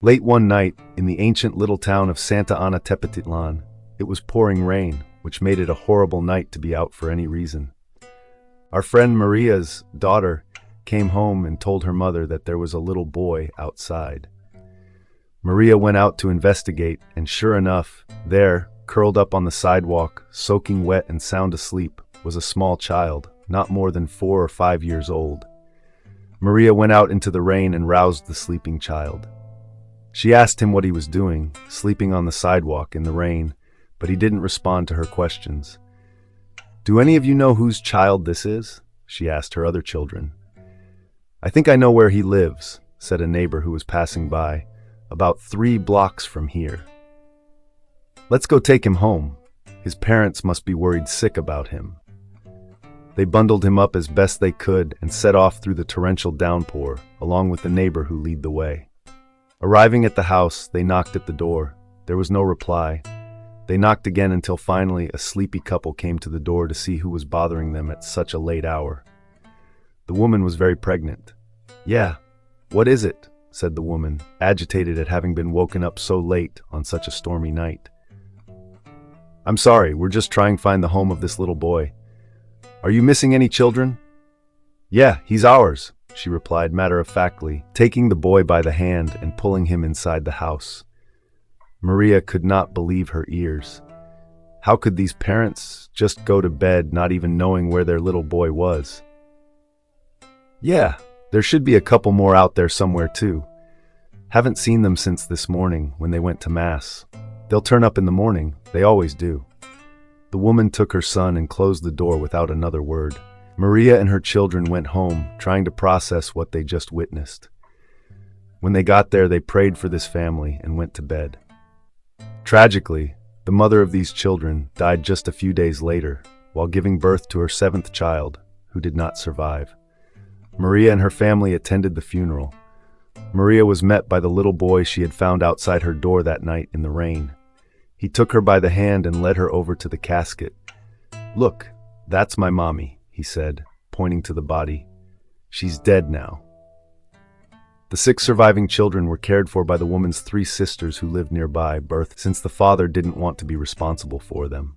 Late one night, in the ancient little town of Santa Ana Tepetitlan, it was pouring rain, which made it a horrible night to be out for any reason. Our friend Maria's daughter came home and told her mother that there was a little boy outside. Maria went out to investigate, and sure enough, there, curled up on the sidewalk, soaking wet and sound asleep, was a small child, not more than 4 or 5 years old. Maria went out into the rain and roused the sleeping child. She asked him what he was doing, sleeping on the sidewalk in the rain, but he didn't respond to her questions. "Do any of you know whose child this is?" she asked her other children. "I think I know where he lives," said a neighbor who was passing by, "about 3 blocks from here. Let's go take him home. His parents must be worried sick about him." They bundled him up as best they could and set off through the torrential downpour, along with the neighbor who led the way. Arriving at the house, they knocked at the door. There was no reply. They knocked again until finally a sleepy couple came to the door to see who was bothering them at such a late hour. The woman was very pregnant. "Yeah, what is it?" said the woman, agitated at having been woken up so late on such a stormy night. "I'm sorry, we're just trying to find the home of this little boy. Are you missing any children?" "Yeah, he's ours," she replied matter-of-factly, taking the boy by the hand and pulling him inside the house. Maria could not believe her ears. How could these parents just go to bed not even knowing where their little boy was? "Yeah, there should be a couple more out there somewhere too. Haven't seen them since this morning when they went to Mass. They'll turn up in the morning, they always do." The woman took her son and closed the door without another word. Maria and her children went home, trying to process what they just witnessed. When they got there, they prayed for this family and went to bed. Tragically, the mother of these children died just a few days later, while giving birth to her 7th child, who did not survive. Maria and her family attended the funeral. Maria was met by the little boy she had found outside her door that night in the rain. He took her by the hand and led her over to the casket. "Look, that's my mommy," he said, pointing to the body. "She's dead now." The 6 surviving children were cared for by the woman's 3 sisters who lived nearby, since the father didn't want to be responsible for them.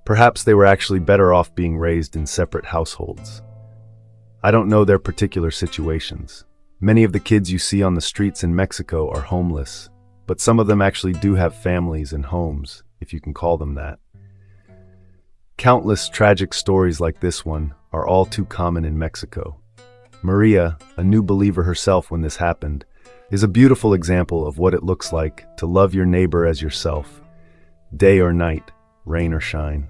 Perhaps they were actually better off being raised in separate households. I don't know their particular situations. Many of the kids you see on the streets in Mexico are homeless, but some of them actually do have families and homes, if you can call them that. Countless tragic stories like this one are all too common in Mexico. Maria, a new believer herself when this happened, is a beautiful example of what it looks like to love your neighbor as yourself, day or night, rain or shine.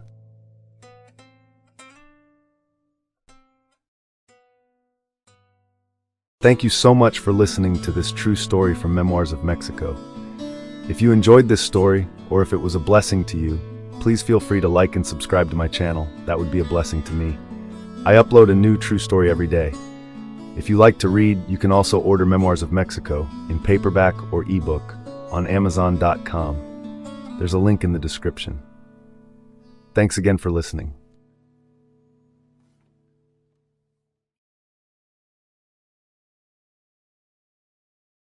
Thank you so much for listening to this true story from Memoirs of Mexico. If you enjoyed this story, or if it was a blessing to you, please feel free to like and subscribe to my channel. That would be a blessing to me. I upload a new true story every day. If you like to read, you can also order Memoirs of Mexico in paperback or ebook on Amazon.com. There's a link in the description. Thanks again for listening.